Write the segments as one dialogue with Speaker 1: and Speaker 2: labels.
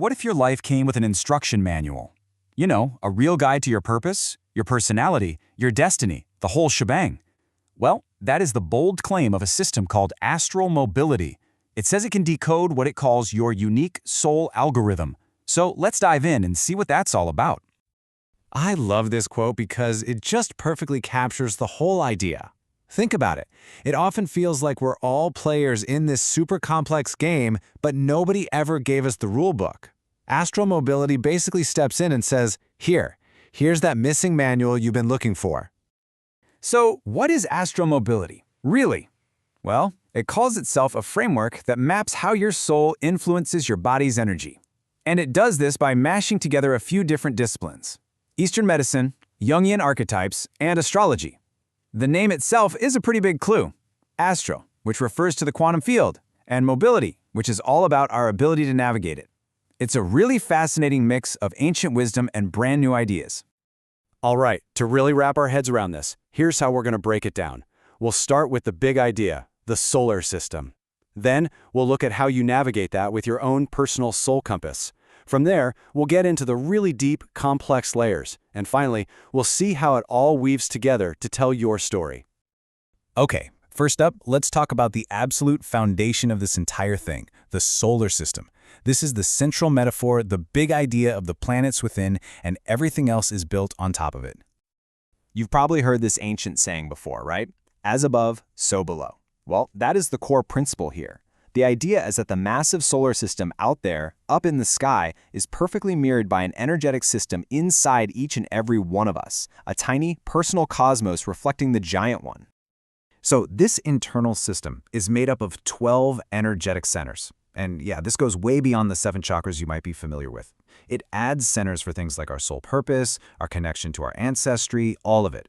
Speaker 1: What if your life came with an instruction manual? You know, a real guide to your purpose, your personality, your destiny, the whole shebang. Well, that is the bold claim of a system called Astral Mobility. It says it can decode what it calls your unique soul algorithm. So let's dive in and see what that's all about.
Speaker 2: I love this quote because it just perfectly captures the whole idea. Think about it. It often feels like we're all players in this super complex game, but nobody ever gave us the rule book. Astral Mobility basically steps in and says, here's that missing manual you've been looking for.
Speaker 1: So what is Astral Mobility, really? Well, it calls itself a framework that maps how your soul influences your body's energy. And it does this by mashing together a few different disciplines: Eastern medicine, Jungian archetypes, and astrology. The name itself is a pretty big clue. Astro, which refers to the quantum field, and mobility, which is all about our ability to navigate it. It's a really fascinating mix of ancient wisdom and brand new ideas.
Speaker 2: All right, to really wrap our heads around this, here's how we're going to break it down. We'll start with the big idea, the solar system. Then, we'll look at how you navigate that with your own personal soul compass. From there, we'll get into the really deep, complex layers. And finally, we'll see how it all weaves together to tell your story.
Speaker 1: Okay, first up, let's talk about the absolute foundation of this entire thing, the solar system. This is the central metaphor, the big idea of the planets within, and everything else is built on top of it.
Speaker 3: You've probably heard this ancient saying before, right? As above, so below. Well, that is the core principle here. The idea is that the massive solar system out there, up in the sky, is perfectly mirrored by an energetic system inside each and every one of us, a tiny, personal cosmos reflecting the giant one.
Speaker 1: So this internal system is made up of 12 energetic centers. And yeah, this goes way beyond the 7 chakras you might be familiar with. It adds centers for things like our soul purpose, our connection to our ancestry, all of it.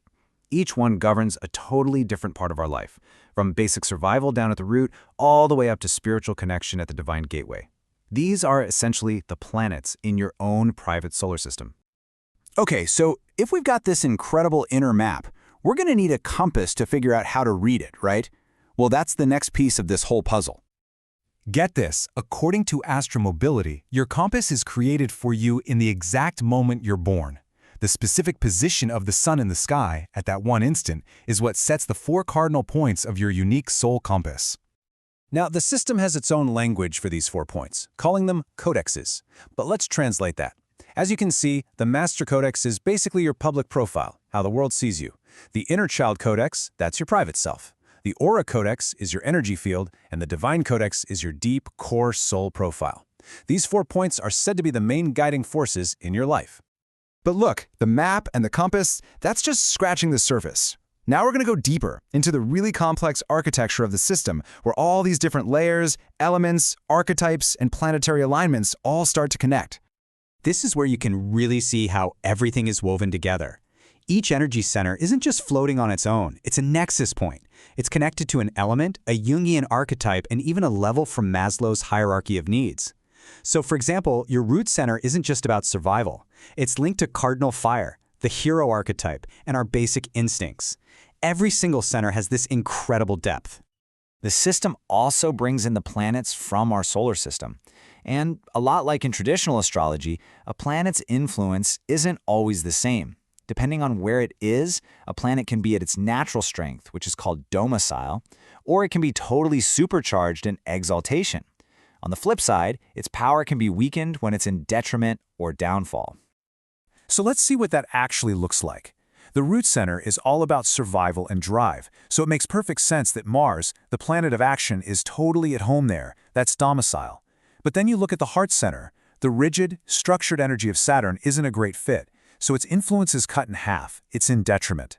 Speaker 1: Each one governs a totally different part of our life, from basic survival down at the root, all the way up to spiritual connection at the divine gateway. These are essentially the planets in your own private solar system. Okay, so if we've got this incredible inner map, we're going to need a compass to figure out how to read it, right? Well, that's the next piece of this whole puzzle. Get this, according to Astral Mobility, your compass is created for you in the exact moment you're born. The specific position of the sun in the sky at that one instant is what sets the 4 cardinal points of your unique soul compass. Now, the system has its own language for these 4 points, calling them codexes. But let's translate that. As you can see, the Master Codex is basically your public profile, how the world sees you. The Inner Child Codex, that's your private self. The Aura Codex is your energy field, and the Divine Codex is your deep, core soul profile. These 4 points are said to be the main guiding forces in your life. But look, the map and the compass, that's just scratching the surface. Now we're going to go deeper into the really complex architecture of the system, where all these different layers, elements, archetypes, and planetary alignments all start to connect.
Speaker 4: This is where you can really see how everything is woven together. Each energy center isn't just floating on its own, it's a nexus point. It's connected to an element, a Jungian archetype, and even a level from Maslow's hierarchy of needs. So for example, your root center isn't just about survival. It's linked to cardinal fire, the hero archetype, and our basic instincts. Every single center has this incredible depth.
Speaker 3: The system also brings in the planets from our solar system. And a lot like in traditional astrology, a planet's influence isn't always the same. Depending on where it is, a planet can be at its natural strength, which is called domicile, or it can be totally supercharged in exaltation. On the flip side, its power can be weakened when it's in detriment or downfall.
Speaker 1: So let's see what that actually looks like. The root center is all about survival and drive, so it makes perfect sense that Mars, the planet of action, is totally at home there. That's domicile. But then you look at the heart center. The rigid, structured energy of Saturn isn't a great fit, so its influence is cut in half. It's in detriment.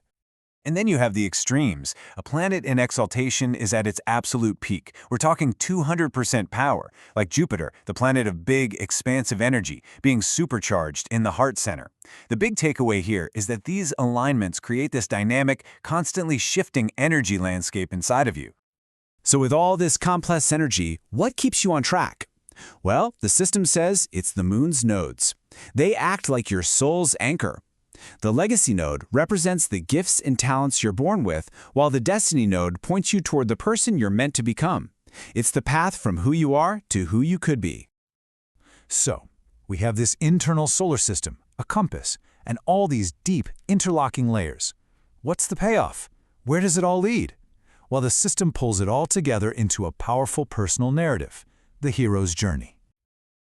Speaker 1: And then you have the extremes. A planet in exaltation is at its absolute peak. We're talking 200% power, like Jupiter, the planet of big, expansive energy, being supercharged in the heart center. The big takeaway here is that these alignments create this dynamic, constantly shifting energy landscape inside of you. So with all this complex energy, what keeps you on track? Well, the system says it's the moon's nodes. They act like your soul's anchor. The legacy node represents the gifts and talents you're born with, while the destiny node points you toward the person you're meant to become. It's the path from who you are to who you could be. So, We have this internal solar system, a compass, and all these deep, interlocking layers. What's the payoff? Where does it all lead? Well, the system pulls it all together into a powerful personal narrative, the hero's journey.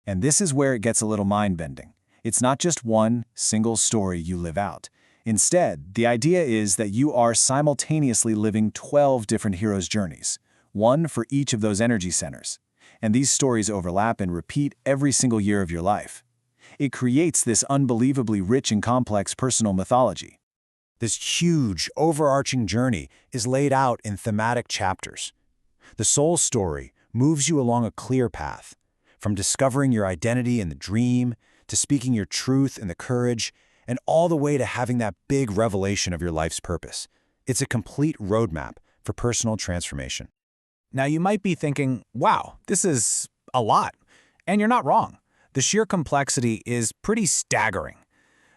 Speaker 3: And this is where it gets a little mind-bending. It's not just one single story you live out. Instead, the idea is that you are simultaneously living 12 different hero's journeys, one for each of those energy centers. And these stories overlap and repeat every single year of your life. It creates this unbelievably rich and complex personal mythology.
Speaker 2: This huge, overarching journey is laid out in thematic chapters. The soul story moves you along a clear path, from discovering your identity in the dream, to speaking your truth in the courage, and all the way to having that big revelation of your life's purpose. It's a complete roadmap for personal transformation.
Speaker 1: Now you might be thinking, wow, this is a lot. And you're not wrong. The sheer complexity is pretty staggering.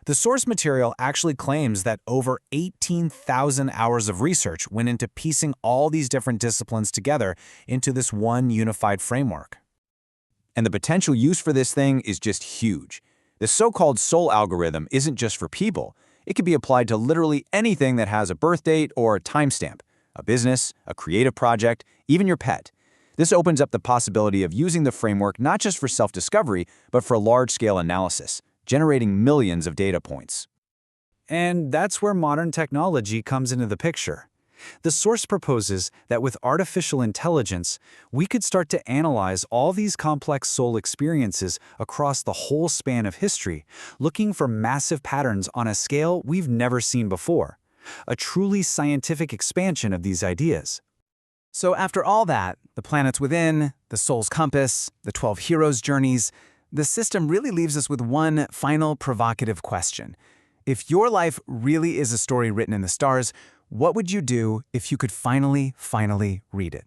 Speaker 1: The source material actually claims that over 18,000 hours of research went into piecing all these different disciplines together into this one unified framework.
Speaker 2: And the potential use for this thing is just huge. The so-called soul algorithm isn't just for people. It can be applied to literally anything that has a birth date or a timestamp, a business, a creative project, even your pet. This opens up the possibility of using the framework not just for self-discovery, but for large-scale analysis, generating millions of data points.
Speaker 3: And that's where modern technology comes into the picture. The source proposes that with artificial intelligence, we could start to analyze all these complex soul experiences across the whole span of history, looking for massive patterns on a scale we've never seen before. A truly scientific expansion of these ideas.
Speaker 1: So after all that, the planets within, the soul's compass, the 12 heroes' journeys, the system really leaves us with one final provocative question. If your life really is a story written in the stars, what would you do if you could finally read it?